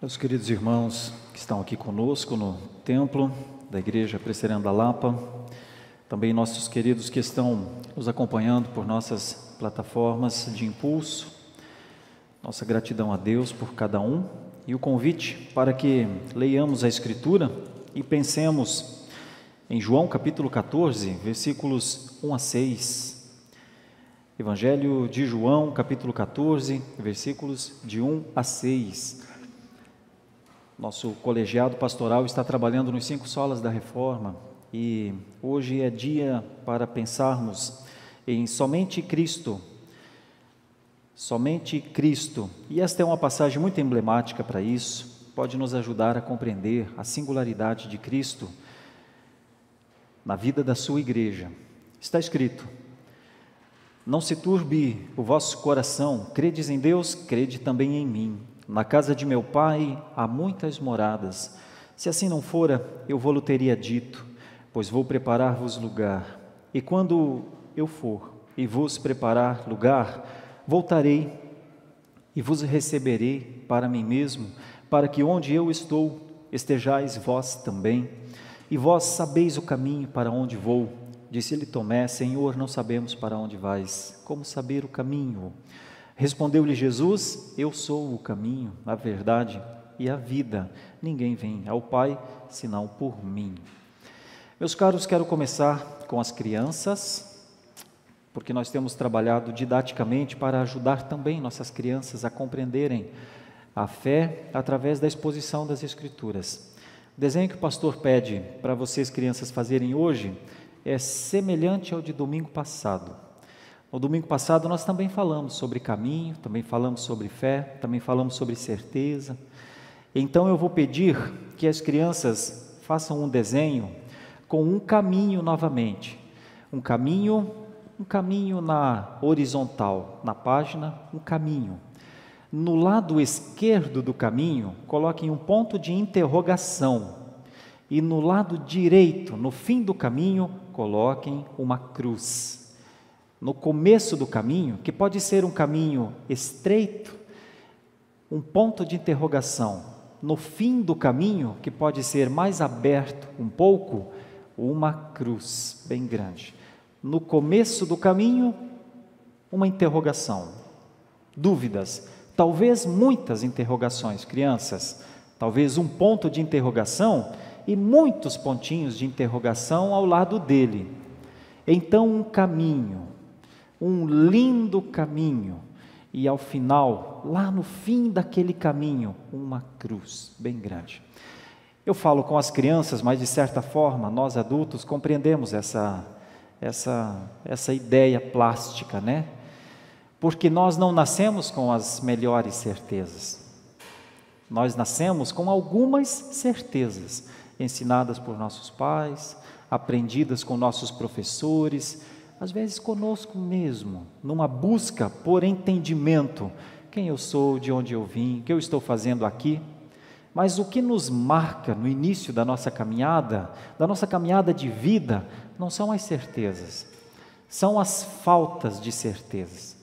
Meus queridos irmãos que estão aqui conosco no templo da Igreja Presbiteriana da Lapa, também nossos queridos que estão nos acompanhando por nossas plataformas de impulso, nossa gratidão a Deus por cada um e o convite para que leiamos a Escritura e pensemos em João capítulo 14, versículos 1 a 6. Evangelho de João capítulo 14, versículos de 1 a 6. Nosso colegiado pastoral está trabalhando nos 5 solas da Reforma e hoje é dia para pensarmos em somente Cristo. Somente Cristo. E esta é uma passagem muito emblemática para isso, pode nos ajudar a compreender a singularidade de Cristo na vida da sua igreja. Está escrito: não se turbe o vosso coração, credes em Deus, crede também em mim. Na casa de meu Pai há muitas moradas. Se assim não fora, eu vou-lo teria dito, pois vou preparar-vos lugar. E quando eu for e vos preparar lugar, voltarei e vos receberei para mim mesmo, para que onde eu estou, estejais vós também. E vós sabeis o caminho para onde vou. Disse-lhe Tomé: Senhor, não sabemos para onde vais. Como saber o caminho? Respondeu-lhe Jesus: eu sou o caminho, a verdade e a vida. Ninguém vem ao Pai, senão por mim. Meus caros, quero começar com as crianças, porque nós temos trabalhado didaticamente para ajudar também nossas crianças a compreenderem a fé através da exposição das Escrituras. O desenho que o pastor pede para vocês, crianças, fazerem hoje é semelhante ao de domingo passado. No domingo passado nós também falamos sobre caminho, também falamos sobre fé, também falamos sobre certeza. Então eu vou pedir que as crianças façam um desenho com um caminho novamente. Um caminho na horizontal, na página, um caminho. No lado esquerdo do caminho, coloquem um ponto de interrogação. E no lado direito, no fim do caminho, coloquem uma cruz. No começo do caminho, que pode ser um caminho estreito, um ponto de interrogação. No fim do caminho, que pode ser mais aberto um pouco, uma cruz bem grande. No começo do caminho, uma interrogação. Dúvidas, talvez muitas interrogações, crianças. Talvez um ponto de interrogação e muitos pontinhos de interrogação ao lado dele. Então um caminho. Um lindo caminho, e ao final, lá no fim daquele caminho, uma cruz bem grande. Eu falo com as crianças, mas de certa forma, nós adultos compreendemos essa ideia plástica, né? Porque nós não nascemos com as melhores certezas, nós nascemos com algumas certezas, ensinadas por nossos pais, aprendidas com nossos professores, às vezes conosco mesmo, numa busca por entendimento, quem eu sou, de onde eu vim, o que eu estou fazendo aqui. Mas o que nos marca no início da nossa caminhada de vida, não são as certezas, são as faltas de certezas.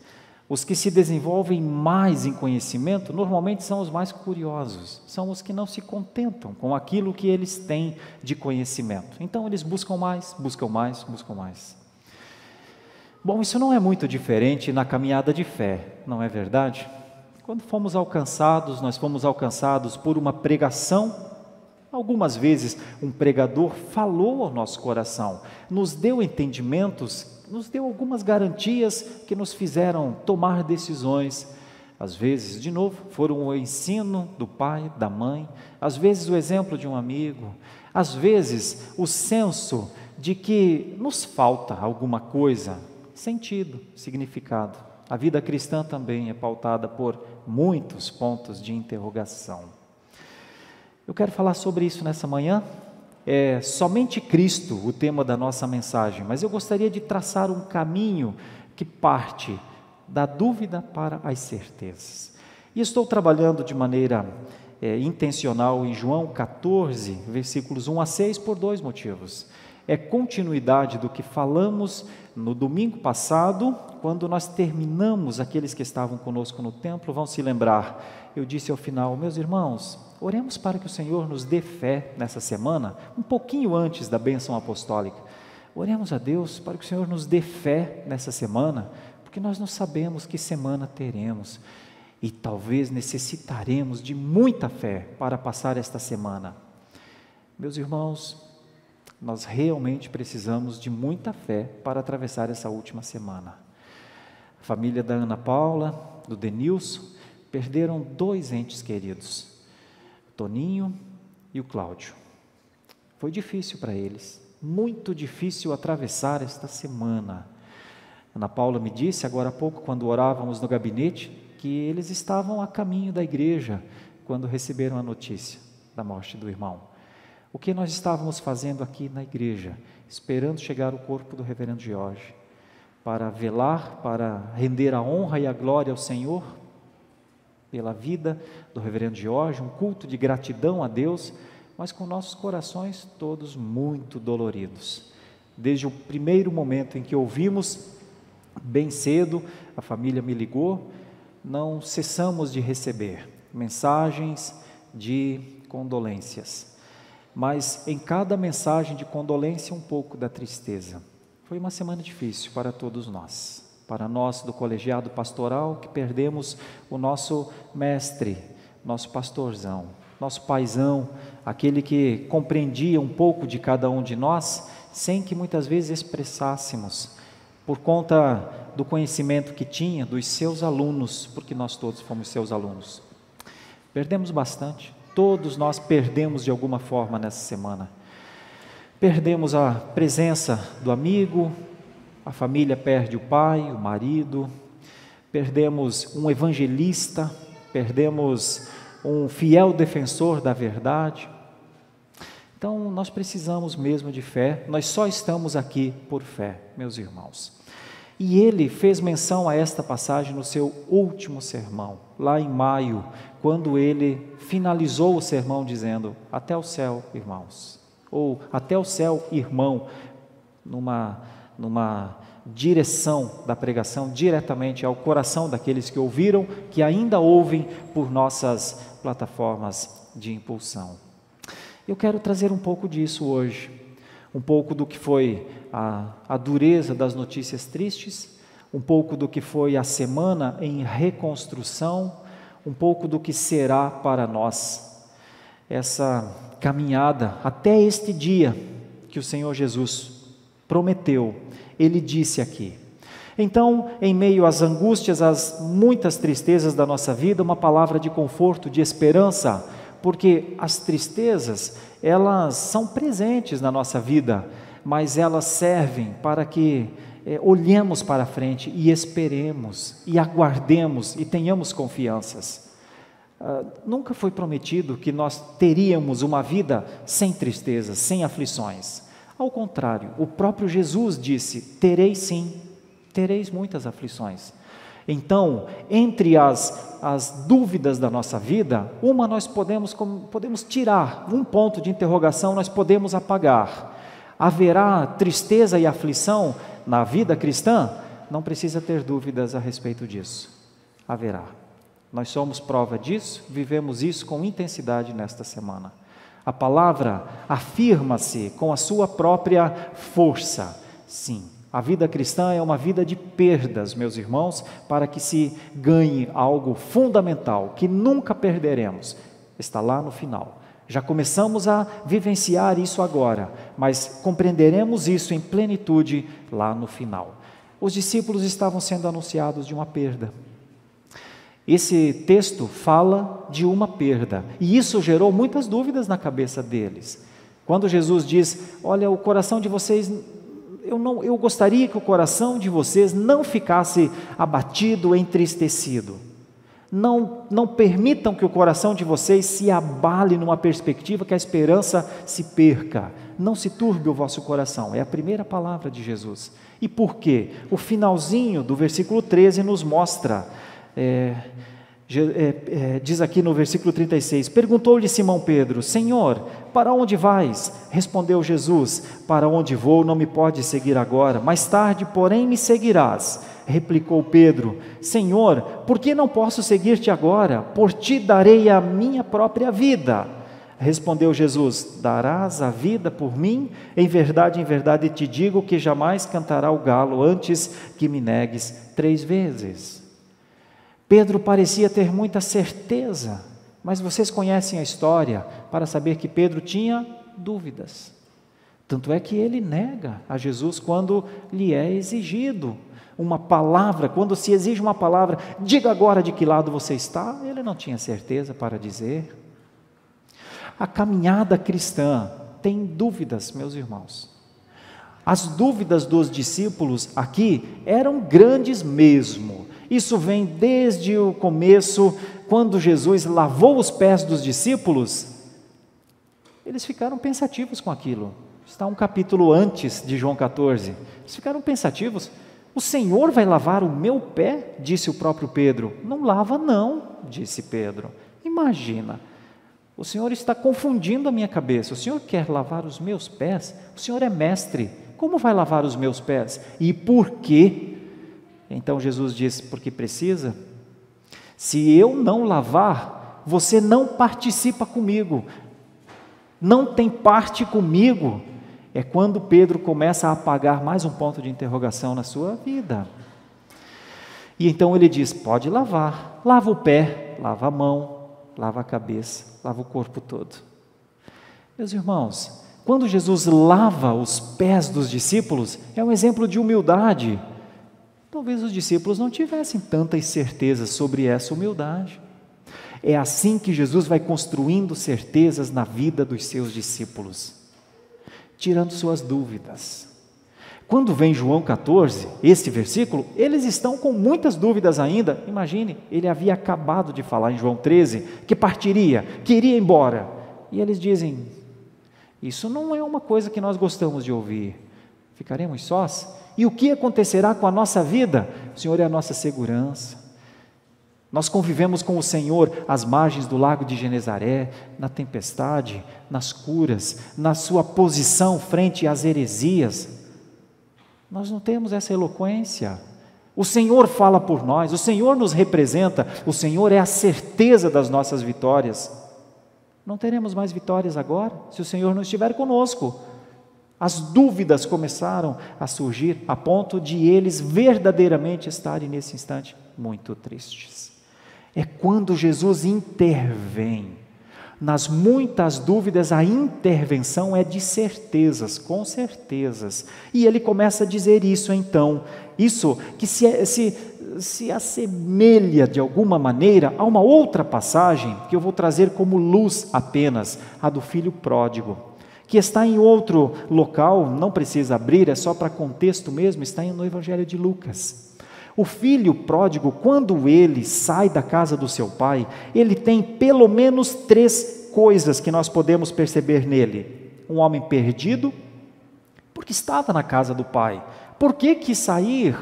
Os que se desenvolvem mais em conhecimento, normalmente são os mais curiosos, são os que não se contentam com aquilo que eles têm de conhecimento. Então eles buscam mais, buscam mais, buscam mais. Bom, isso não é muito diferente na caminhada de fé, não é verdade? Quando nós fomos alcançados por uma pregação, algumas vezes um pregador falou ao nosso coração, nos deu entendimentos, nos deu algumas garantias que nos fizeram tomar decisões. Às vezes, de novo, foram o ensino do pai, da mãe, às vezes o exemplo de um amigo, às vezes o senso de que nos falta alguma coisa, sentido, significado. A vida cristã também é pautada por muitos pontos de interrogação. Eu quero falar sobre isso nessa manhã. É somente Cristo o tema da nossa mensagem, mas eu gostaria de traçar um caminho que parte da dúvida para as certezas. E estou trabalhando de maneira intencional em João 14, versículos 1 a 6, por 2 motivos. É continuidade do que falamos no domingo passado, quando nós terminamos, aqueles que estavam conosco no templo vão se lembrar, eu disse ao final: meus irmãos, oremos para que o Senhor nos dê fé nessa semana, um pouquinho antes da bênção apostólica. Oremos a Deus para que o Senhor nos dê fé nessa semana, porque nós não sabemos que semana teremos, e talvez necessitaremos de muita fé para passar esta semana. Meus irmãos, nós realmente precisamos de muita fé para atravessar essa última semana. A família da Ana Paula, do Denilson, perderam 2 entes queridos, o Toninho e o Cláudio. Foi difícil para eles, muito difícil atravessar esta semana. Ana Paula me disse agora há pouco, quando orávamos no gabinete, que eles estavam a caminho da igreja quando receberam a notícia da morte do irmão. O que nós estávamos fazendo aqui na igreja, esperando chegar o corpo do reverendo Jorge, para velar, para render a honra e a glória ao Senhor, pela vida do reverendo Jorge, um culto de gratidão a Deus, mas com nossos corações todos muito doloridos. Desde o primeiro momento em que ouvimos, bem cedo, a família me ligou, não cessamos de receber mensagens de condolências, mas em cada mensagem de condolência um pouco da tristeza. Foi uma semana difícil para todos nós, para nós do colegiado pastoral, que perdemos o nosso mestre, nosso pastorzão, nosso paizão, aquele que compreendia um pouco de cada um de nós, sem que muitas vezes expressássemos, por conta do conhecimento que tinha dos seus alunos, porque nós todos fomos seus alunos. Perdemos bastante, todos nós perdemos de alguma forma nessa semana. Perdemos a presença do amigo, a família perde o pai, o marido, perdemos um evangelista, perdemos um fiel defensor da verdade. Então, nós precisamos mesmo de fé, nós só estamos aqui por fé, meus irmãos. E ele fez menção a esta passagem no seu último sermão, lá em maio, quando ele finalizou o sermão dizendo: até o céu, irmãos, ou até o céu, irmão, numa direção da pregação diretamente ao coração daqueles que ouviram, que ainda ouvem por nossas plataformas de impulsão. Eu quero trazer um pouco disso hoje, um pouco do que foi a dureza das notícias tristes, um pouco do que foi a semana em reconstrução, um pouco do que será para nós essa caminhada até este dia que o Senhor Jesus prometeu. Ele disse aqui. Então, em meio às angústias, às muitas tristezas da nossa vida, uma palavra de conforto, de esperança, porque as tristezas, elas são presentes na nossa vida, mas elas servem para que olhemos para frente e esperemos, e aguardemos, e tenhamos confianças. Nunca foi prometido que nós teríamos uma vida sem tristezas, sem aflições. Ao contrário, o próprio Jesus disse: tereis sim, tereis muitas aflições. Então, entre as dúvidas da nossa vida, uma nós podemos tirar, um ponto de interrogação nós podemos apagar. Haverá tristeza e aflição na vida cristã? Não precisa ter dúvidas a respeito disso. Haverá. Nós somos prova disso, vivemos isso com intensidade nesta semana. A palavra afirma-se com a sua própria força. Sim, a vida cristã é uma vida de perdas, meus irmãos, para que se ganhe algo fundamental, que nunca perderemos. Está lá no final. Já começamos a vivenciar isso agora, mas compreenderemos isso em plenitude lá no final. Os discípulos estavam sendo anunciados de uma perda. Esse texto fala de uma perda, e isso gerou muitas dúvidas na cabeça deles. Quando Jesus diz: olha, o coração de vocês, eu gostaria que o coração de vocês não ficasse abatido, entristecido. Não permitam que o coração de vocês se abale numa perspectiva que a esperança se perca. Não se turbe o vosso coração, é a primeira palavra de Jesus. E por quê? O finalzinho do versículo 13 nos mostra: Diz aqui no versículo 36, perguntou-lhe Simão Pedro, Senhor, para onde vais? Respondeu Jesus, para onde vou não me podes seguir agora, mais tarde, porém, me seguirás. Replicou Pedro, Senhor, por que não posso seguir-te agora? Por ti darei a minha própria vida. Respondeu Jesus, darás a vida por mim? Em verdade te digo que jamais cantará o galo antes que me negues 3 vezes. Pedro parecia ter muita certeza, mas vocês conhecem a história para saber que Pedro tinha dúvidas. Tanto é que ele nega a Jesus quando lhe é exigido uma palavra, quando se exige uma palavra, diga agora de que lado você está, ele não tinha certeza para dizer. A caminhada cristã tem dúvidas, meus irmãos. As dúvidas dos discípulos aqui eram grandes mesmo. Isso vem desde o começo, quando Jesus lavou os pés dos discípulos, eles ficaram pensativos com aquilo. Está um capítulo antes de João 14. Eles ficaram pensativos. O Senhor vai lavar o meu pé? Disse o próprio Pedro. Não lava não, disse Pedro. Imagina, o Senhor está confundindo a minha cabeça. O Senhor quer lavar os meus pés? O Senhor é mestre. Como vai lavar os meus pés? E por quê? Então Jesus disse, porque precisa. Se eu não lavar, você não participa comigo. Não tem parte comigo. É quando Pedro começa a apagar mais um ponto de interrogação na sua vida. E então ele diz, pode lavar. Lava o pé, lava a mão, lava a cabeça, lava o corpo todo. Meus irmãos, quando Jesus lava os pés dos discípulos, é um exemplo de humildade. Talvez os discípulos não tivessem tantas certezas sobre essa humildade. É assim que Jesus vai construindo certezas na vida dos seus discípulos, tirando suas dúvidas. Quando vem João 14, esse versículo, eles estão com muitas dúvidas ainda. Imagine, ele havia acabado de falar em João 13, que partiria, que iria embora. E eles dizem, isso não é uma coisa que nós gostamos de ouvir. Ficaremos sós? E o que acontecerá com a nossa vida? O Senhor é a nossa segurança. Nós convivemos com o Senhor às margens do lago de Genezaré, na tempestade, nas curas, na sua posição frente às heresias. Nós não temos essa eloquência. O Senhor fala por nós, o Senhor nos representa, o Senhor é a certeza das nossas vitórias. Não teremos mais vitórias agora, se o Senhor não estiver conosco. As dúvidas começaram a surgir a ponto de eles verdadeiramente estarem nesse instante muito tristes. É quando Jesus intervém. Nas muitas dúvidas, a intervenção é de certezas, com certezas. E ele começa a dizer isso então, isso que se assemelha de alguma maneira a uma outra passagem, que eu vou trazer como luz apenas, a do filho pródigo, que está em outro local, não precisa abrir, é só para contexto mesmo, está no Evangelho de Lucas. O filho pródigo, quando ele sai da casa do seu pai, ele tem pelo menos 3 coisas que nós podemos perceber nele. Um homem perdido, porque estava na casa do pai. Por que quis sair?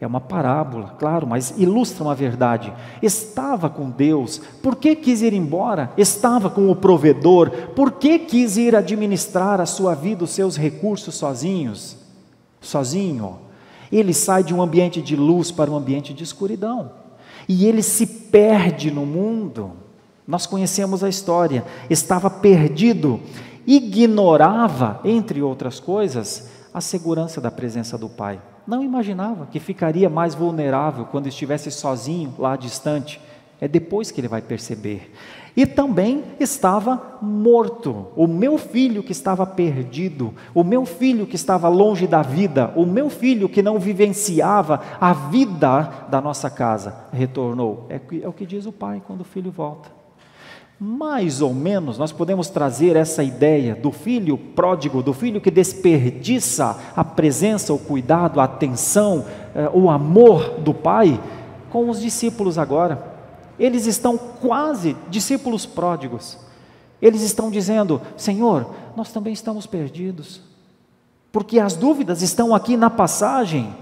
É uma parábola, claro, mas ilustra uma verdade. Estava com Deus. Por que quis ir embora? Estava com o provedor. Por que quis ir administrar a sua vida, os seus recursos sozinho? Ele sai de um ambiente de luz para um ambiente de escuridão. E ele se perde no mundo. Nós conhecemos a história. Estava perdido. Ignorava, entre outras coisas, a segurança da presença do Pai. Não imaginava que ficaria mais vulnerável quando estivesse sozinho, lá distante. É depois que ele vai perceber. E também estava morto. O meu filho que estava perdido, o meu filho que estava longe da vida, o meu filho que não vivenciava a vida da nossa casa, retornou. É o que diz o pai quando o filho volta. Mais ou menos, nós podemos trazer essa ideia do filho pródigo, do filho que desperdiça a presença, o cuidado, a atenção, o amor do pai, com os discípulos agora. Eles estão quase discípulos pródigos. Eles estão dizendo, Senhor, nós também estamos perdidos. Porque as dúvidas estão aqui na passagem.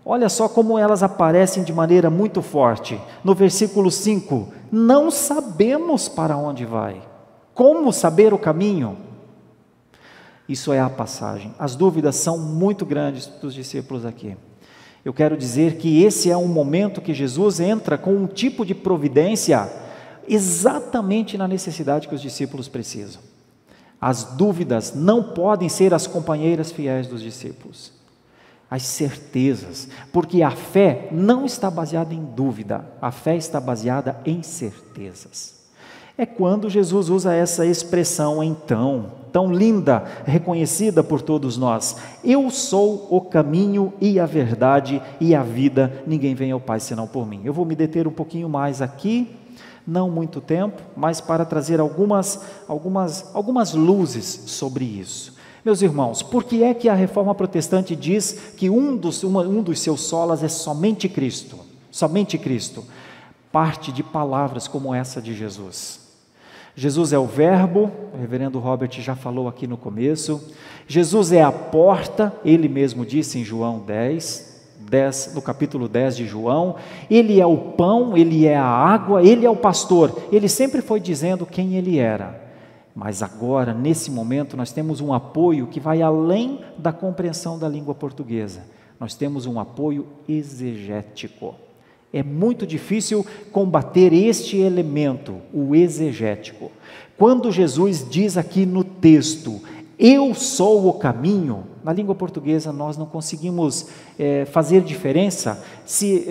Olha só como elas aparecem de maneira muito forte. No versículo 5, não sabemos para onde vai. Como saber o caminho? Isso é a passagem. As dúvidas são muito grandes dos discípulos aqui. Eu quero dizer que esse é um momento que Jesus entra com um tipo de providência exatamente na necessidade que os discípulos precisam. As dúvidas não podem ser as companheiras fiéis dos discípulos. As certezas, porque a fé não está baseada em dúvida, a fé está baseada em certezas. É quando Jesus usa essa expressão então, tão linda, reconhecida por todos nós: eu sou o caminho e a verdade e a vida, ninguém vem ao Pai senão por mim. Eu vou me deter um pouquinho mais aqui, não muito tempo, mas para trazer algumas luzes sobre isso. Meus irmãos, por que é que a Reforma Protestante diz que um dos seus solas é somente Cristo? Somente Cristo. Parte de palavras como essa de Jesus. Jesus é o verbo, o reverendo Robert já falou aqui no começo. Jesus é a porta, ele mesmo disse em João 10, no capítulo 10 de João. Ele é o pão, ele é a água, ele é o pastor. Ele sempre foi dizendo quem ele era. Mas agora, nesse momento, nós temos um apoio que vai além da compreensão da língua portuguesa. Nós temos um apoio exegético. É muito difícil combater este elemento, o exegético. Quando Jesus diz aqui no texto, eu sou o caminho, na língua portuguesa nós não conseguimos fazer diferença se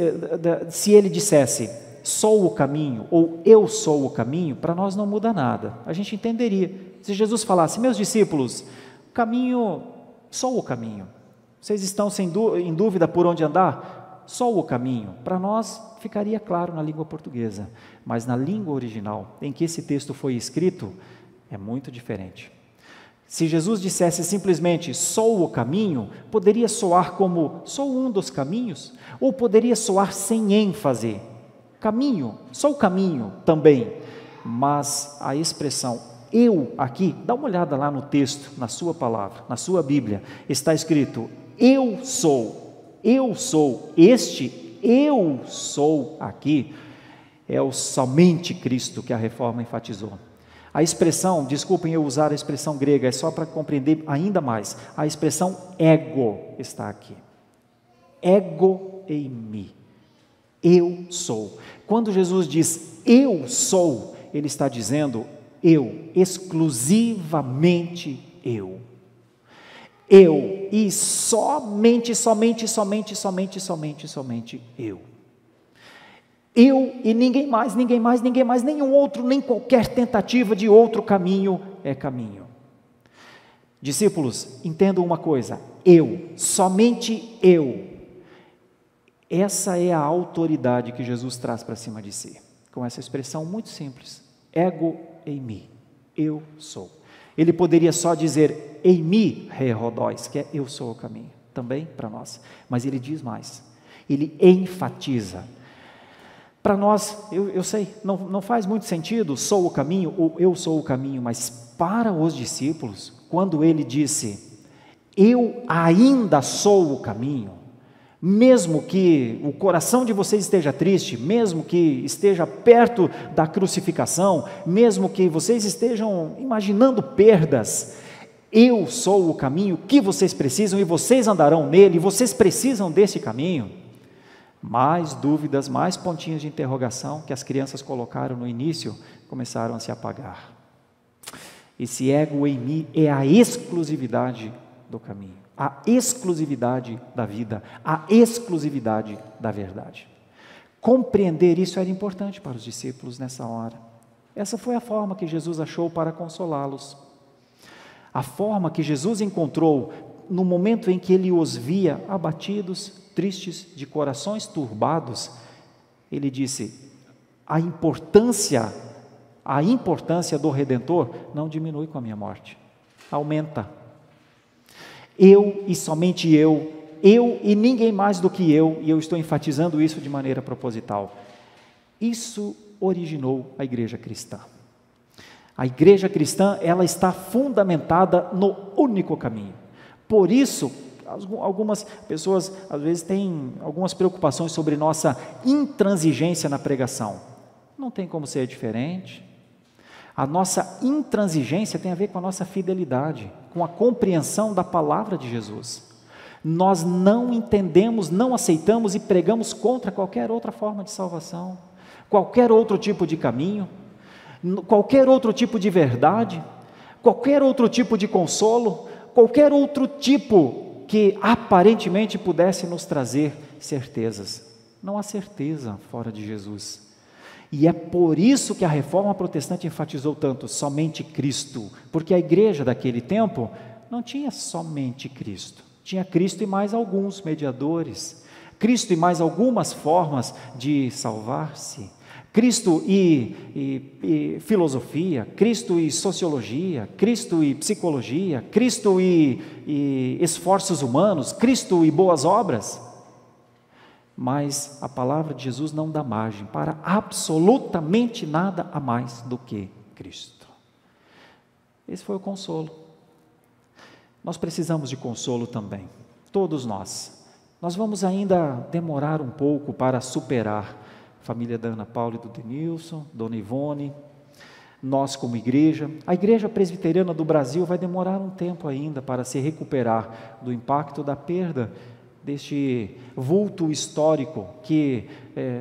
ele dissesse, sou o caminho, ou eu sou o caminho, para nós não muda nada, a gente entenderia. Se Jesus falasse, meus discípulos, caminho, sou o caminho, vocês estão em dúvida por onde andar? Sou o caminho, para nós ficaria claro na língua portuguesa, mas na língua original, em que esse texto foi escrito, é muito diferente. Se Jesus dissesse simplesmente, sou o caminho, poderia soar como, sou um dos caminhos, ou poderia soar sem ênfase, caminho, sou o caminho também, mas a expressão eu aqui, dá uma olhada lá no texto, na sua palavra, na sua Bíblia, está escrito, eu sou, este eu sou aqui, é o somente Cristo que a Reforma enfatizou. A expressão, desculpem eu usar a expressão grega, é só para compreender ainda mais, a expressão ego está aqui, ego eimi, eu sou. Quando Jesus diz eu sou, ele está dizendo eu, exclusivamente eu e somente eu e ninguém mais, nenhum outro, nem qualquer tentativa de outro caminho é caminho. Discípulos, entendam uma coisa, somente eu, essa é a autoridade que Jesus traz para cima de si, com essa expressão muito simples, ego eimi, eu sou. Ele poderia só dizer, eimi re rodóis, que é eu sou o caminho, também para nós, mas ele diz mais, ele enfatiza. Para nós, eu sei, não faz muito sentido, sou o caminho, ou eu sou o caminho, mas para os discípulos, quando ele disse, eu ainda sou o caminho, mesmo que o coração de vocês esteja triste, mesmo que esteja perto da crucificação, mesmo que vocês estejam imaginando perdas, eu sou o caminho que vocês precisam e vocês andarão nele, e vocês precisam desse caminho. Mais dúvidas, mais pontinhos de interrogação que as crianças colocaram no início, começaram a se apagar. Esse ego em mim é a exclusividade do caminho, a exclusividade da vida, a exclusividade da verdade. Compreender isso era importante para os discípulos nessa hora. Essa foi a forma que Jesus achou para consolá-los. A forma que Jesus encontrou no momento em que ele os via abatidos, tristes, de corações turbados, ele disse, a importância do Redentor não diminui com a minha morte, aumenta. Eu e somente eu e ninguém mais do que eu, e eu estou enfatizando isso de maneira proposital. Isso originou a igreja cristã. A igreja cristã, ela está fundamentada no único caminho. Por isso, Algumas pessoas, às vezes, têm algumas preocupações sobre nossa intransigência na pregação. Não tem como ser diferente. A nossa intransigência tem a ver com a nossa fidelidade, com a compreensão da palavra de Jesus. Nós não entendemos, não aceitamos e pregamos contra qualquer outra forma de salvação, qualquer outro tipo de caminho, qualquer outro tipo de verdade, qualquer outro tipo de consolo, qualquer outro tipo que aparentemente pudesse nos trazer certezas. Não há certeza fora de Jesus. E é por isso que a Reforma Protestante enfatizou tanto somente Cristo, porque a igreja daquele tempo não tinha somente Cristo, tinha Cristo e mais alguns mediadores, Cristo e mais algumas formas de salvar-se, Cristo e filosofia, Cristo e sociologia, Cristo e psicologia, Cristo e esforços humanos, Cristo e boas obras. Mas a palavra de Jesus não dá margem para absolutamente nada a mais do que Cristo. Esse foi o consolo. Nós precisamos de consolo também, todos nós. Nós vamos ainda demorar um pouco para superar a família da Ana Paula e do Denilson, Dona Ivone, nós como igreja. A Igreja Presbiteriana do Brasil vai demorar um tempo ainda para se recuperar do impacto da perda deste vulto histórico que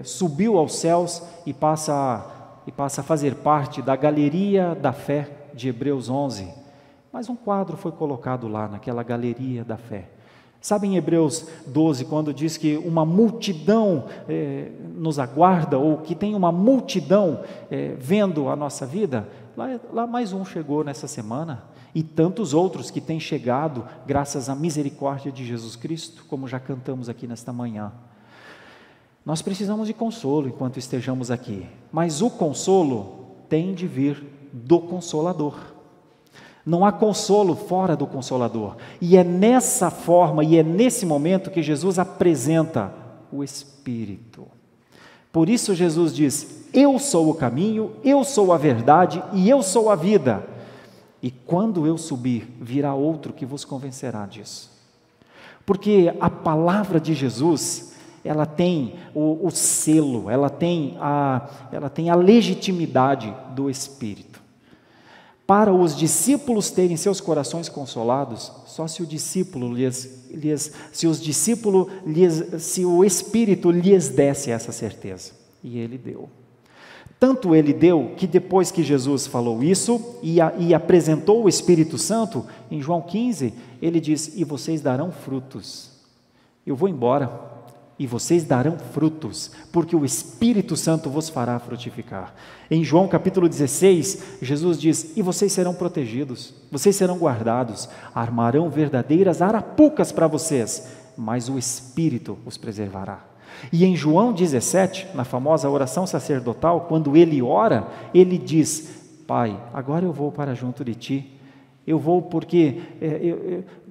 subiu aos céus e passa a fazer parte da galeria da fé de Hebreus 11. Mas um quadro foi colocado lá naquela galeria da fé. Sabe em Hebreus 12, quando diz que uma multidão nos aguarda, ou que tem uma multidão vendo a nossa vida? Lá mais um chegou nessa semana, e tantos outros que têm chegado graças à misericórdia de Jesus Cristo, como já cantamos aqui nesta manhã. Nós precisamos de consolo enquanto estejamos aqui, mas o consolo tem de vir do Consolador. Não há consolo fora do Consolador, e é nessa forma e é nesse momento que Jesus apresenta o Espírito. Por isso Jesus diz: eu sou o caminho, eu sou a verdade e eu sou a vida. E quando eu subir, virá outro que vos convencerá disso. Porque a palavra de Jesus, ela tem o selo, ela tem a legitimidade do Espírito. Para os discípulos terem seus corações consolados, só se o Espírito lhes desse essa certeza. E Ele deu. Tanto Ele deu, que depois que Jesus falou isso, e apresentou o Espírito Santo, em João 15, Ele diz: e vocês darão frutos. Eu vou embora, e vocês darão frutos, porque o Espírito Santo vos fará frutificar. Em João capítulo 16, Jesus diz: e vocês serão protegidos, vocês serão guardados, armarão verdadeiras arapucas para vocês, mas o Espírito os preservará. E em João 17, na famosa oração sacerdotal, quando ele ora, ele diz: Pai, agora eu vou para junto de Ti, eu vou porque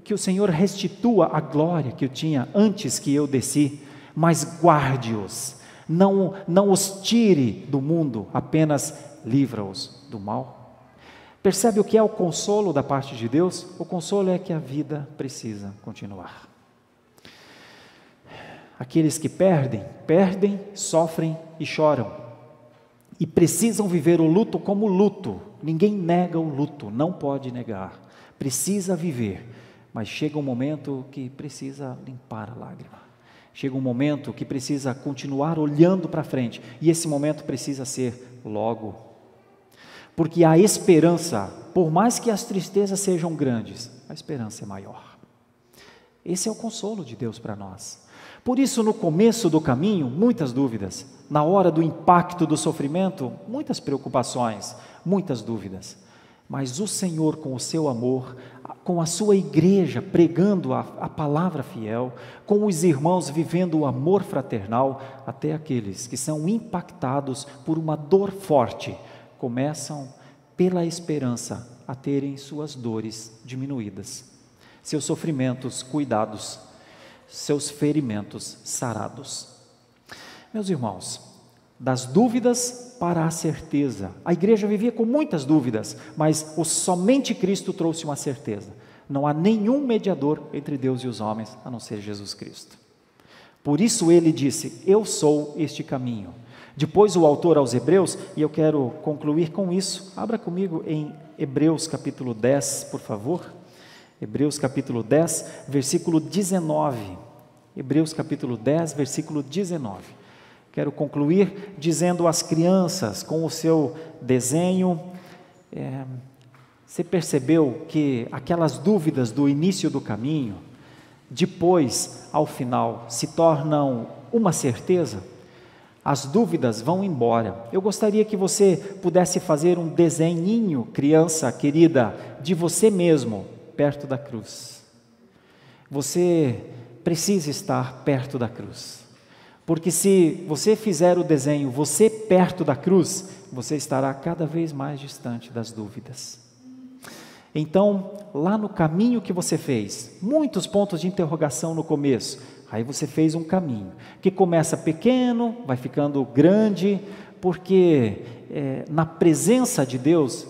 que o Senhor restitua a glória que eu tinha antes que eu desci, mas guarde-os, não os tire do mundo, apenas livra-os do mal. Percebe o que é o consolo da parte de Deus? O consolo é que a vida precisa continuar. Aqueles que perdem, sofrem e choram, e precisam viver o luto como luto. Ninguém nega o luto, não pode negar, precisa viver, mas chega um momento que precisa limpar a lágrima, chega um momento que precisa continuar olhando para frente, e esse momento precisa ser logo, porque a esperança, por mais que as tristezas sejam grandes, a esperança é maior. Esse é o consolo de Deus para nós. Por isso, no começo do caminho, muitas dúvidas. Na hora do impacto do sofrimento, muitas preocupações, muitas dúvidas. Mas o Senhor, com o seu amor, com a sua igreja pregando a palavra fiel, com os irmãos vivendo o amor fraternal, até aqueles que são impactados por uma dor forte, começam, pela esperança, a terem suas dores diminuídas, seus sofrimentos cuidados, seus ferimentos sarados. Meus irmãos, das dúvidas para a certeza. A igreja vivia com muitas dúvidas, mas somente Cristo trouxe uma certeza. Não há nenhum mediador entre Deus e os homens, a não ser Jesus Cristo. Por isso ele disse, eu sou este caminho. Depois o autor aos Hebreus, e eu quero concluir com isso, abra comigo em Hebreus capítulo 10, por favor. Hebreus capítulo 10, versículo 19. Hebreus capítulo 10, versículo 19. Quero concluir dizendo às crianças, com o seu desenho, você percebeu que aquelas dúvidas do início do caminho, depois, ao final, se tornam uma certeza? As dúvidas vão embora. Eu gostaria que você pudesse fazer um desenhinho, criança querida, de você mesmo, perto da cruz. Você precisa estar perto da cruz. Porque se você fizer o desenho, você perto da cruz, você estará cada vez mais distante das dúvidas. Então, lá no caminho que você fez, muitos pontos de interrogação no começo, aí você fez um caminho, que começa pequeno, vai ficando grande, porque na presença de Deus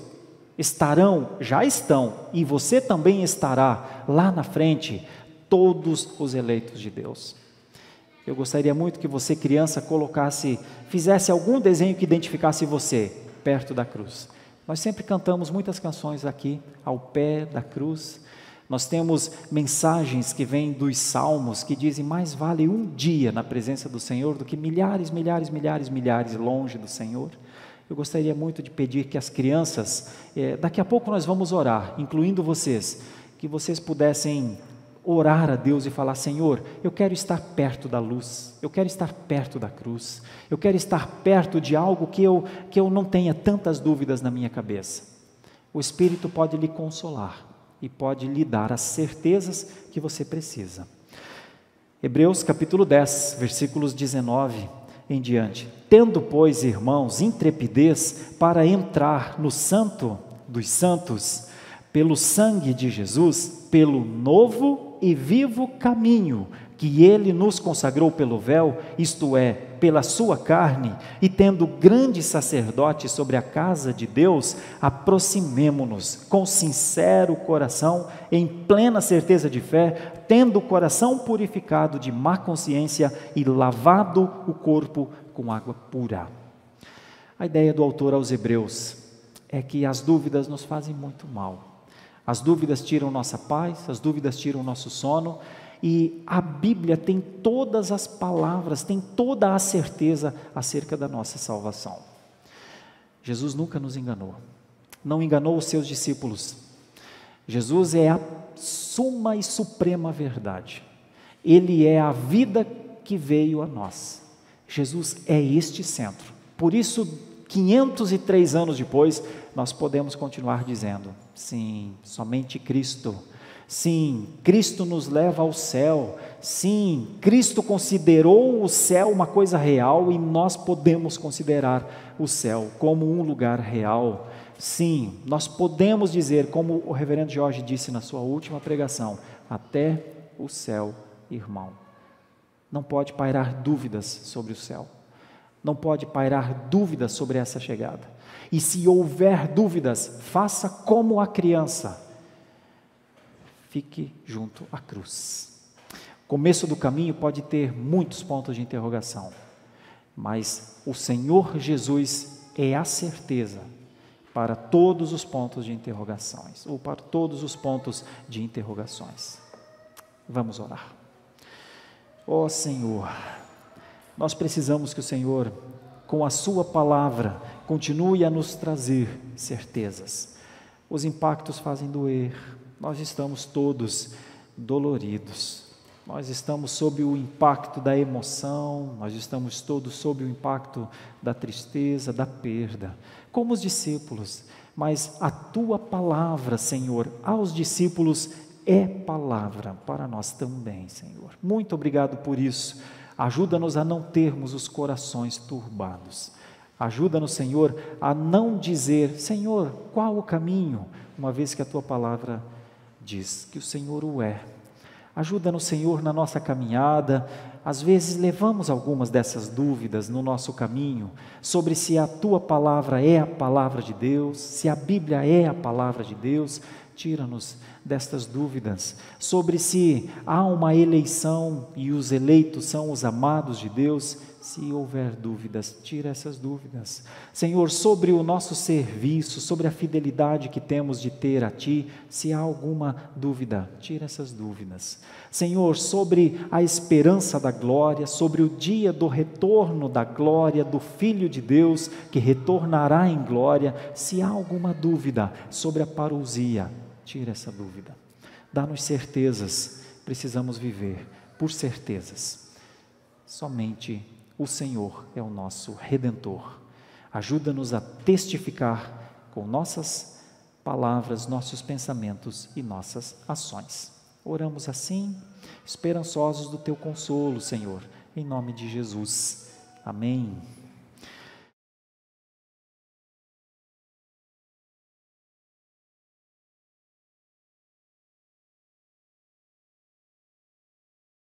já estão, e você também estará lá na frente, todos os eleitos de Deus. Eu gostaria muito que você, criança, fizesse algum desenho que identificasse você, perto da cruz. Nós sempre cantamos muitas canções aqui, ao pé da cruz. Nós temos mensagens que vêm dos salmos, que dizem, mais vale um dia na presença do Senhor, do que milhares longe do Senhor. Eu gostaria muito de pedir que as crianças, daqui a pouco nós vamos orar, incluindo vocês, que vocês pudessem orar a Deus e falar, Senhor, eu quero estar perto da luz, eu quero estar perto da cruz, eu quero estar perto de algo que eu não tenha tantas dúvidas na minha cabeça. O Espírito pode lhe consolar e pode lhe dar as certezas que você precisa. Hebreus capítulo 10, versículos 19 em diante. Tendo, pois, irmãos, intrepidez para entrar no Santo dos Santos, pelo sangue de Jesus, pelo novo e vivo caminho que ele nos consagrou pelo véu, isto é, pela sua carne, e tendo grande sacerdote sobre a casa de Deus, aproximemo-nos com sincero coração, em plena certeza de fé, tendo o coração purificado de má consciência e lavado o corpo com água pura. A ideia do autor aos Hebreus é que as dúvidas nos fazem muito mal. As dúvidas tiram nossa paz, as dúvidas tiram nosso sono, e a Bíblia tem todas as palavras, tem toda a certeza acerca da nossa salvação. Jesus nunca nos enganou, não enganou os seus discípulos. Jesus é a suma e suprema verdade, Ele é a vida que veio a nós. Jesus é este centro, por isso 503 anos depois, nós podemos continuar dizendo, sim, somente Cristo, sim, Cristo nos leva ao céu, sim, Cristo considerou o céu uma coisa real e nós podemos considerar o céu como um lugar real, sim, nós podemos dizer, como o reverendo Jorge disse na sua última pregação, até o céu, irmão. Não pode pairar dúvidas sobre o céu. Não pode pairar dúvidas sobre essa chegada. E se houver dúvidas, faça como a criança. Fique junto à cruz. O começo do caminho pode ter muitos pontos de interrogação, mas o Senhor Jesus é a certeza para todos os pontos de interrogações, ou para todos os pontos de interrogações. Vamos orar. Ó Senhor, nós precisamos que o Senhor, com a sua palavra, continue a nos trazer certezas. Os impactos fazem doer, nós estamos todos doloridos, nós estamos sob o impacto da emoção, nós estamos todos sob o impacto da tristeza, da perda, como os discípulos, mas a tua palavra, Senhor, aos discípulos é palavra para nós também, Senhor. Muito obrigado por isso. Ajuda-nos a não termos os corações turbados. Ajuda-nos, Senhor, a não dizer, Senhor, qual o caminho? Uma vez que a Tua palavra diz que o Senhor o é. Ajuda-nos, Senhor, na nossa caminhada. Às vezes levamos algumas dessas dúvidas no nosso caminho, sobre se a Tua palavra é a palavra de Deus, se a Bíblia é a palavra de Deus. Tira-nos destas dúvidas, sobre se há uma eleição e os eleitos são os amados de Deus. Se houver dúvidas, tira essas dúvidas. Senhor, sobre o nosso serviço, sobre a fidelidade que temos de ter a Ti, se há alguma dúvida, tira essas dúvidas. Senhor, sobre a esperança da glória, sobre o dia do retorno da glória do Filho de Deus, que retornará em glória, se há alguma dúvida sobre a parousia, tira essa dúvida. Dá-nos certezas, precisamos viver por certezas. Somente o Senhor é o nosso Redentor. Ajuda-nos a testificar com nossas palavras, nossos pensamentos e nossas ações. Oramos assim, esperançosos do Teu consolo, Senhor, em nome de Jesus. Amém.